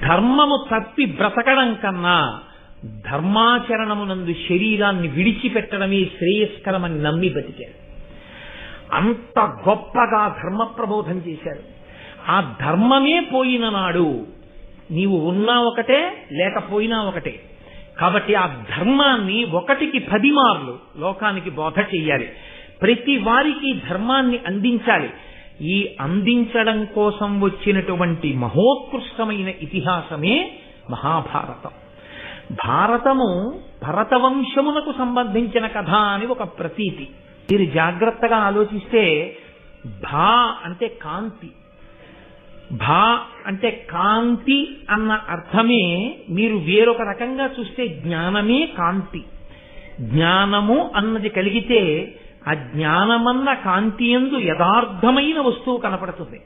ధర్మము తప్పి బ్రతకడం కన్నా ధర్మాచరణమునందు శరీరాన్ని విడిచిపెట్టడమే శ్రేయస్కరమని నమ్మి బతికారు. అంత గొప్పగా ధర్మ ప్రబోధం చేశారు. ఆ ధర్మమే పోయిన నాడు నీవు ఉన్నా ఒకటే, లేకపోయినా ఒకటే. కాబట్టి ఆ ధర్మాన్ని 1కి 10 మార్లు లోకానికి బోధ చెయ్యాలి. ప్రతి వారికి ధర్మాన్ని అందించాలి. ఈ అందించడం కోసం వచ్చినటువంటి మహోత్కృష్టమైన ఇతిహాసమే మహాభారతం. భారతము భరతవంశమునకు సంబంధించిన కథ అని ఒక ప్రతీతి. మీరు జాగ్రత్తగా ఆలోచిస్తే భా అంటే కాంతి, భా అంటే కాంతి అన్న అర్థమే మీరు వేరొక రకంగా చూస్తే జ్ఞానమే కాంతి. జ్ఞానము అన్నది కలిగితే ఆ జ్ఞానమన్న కాంతి యందు యథార్థమైన వస్తువు కనపడుతుంది.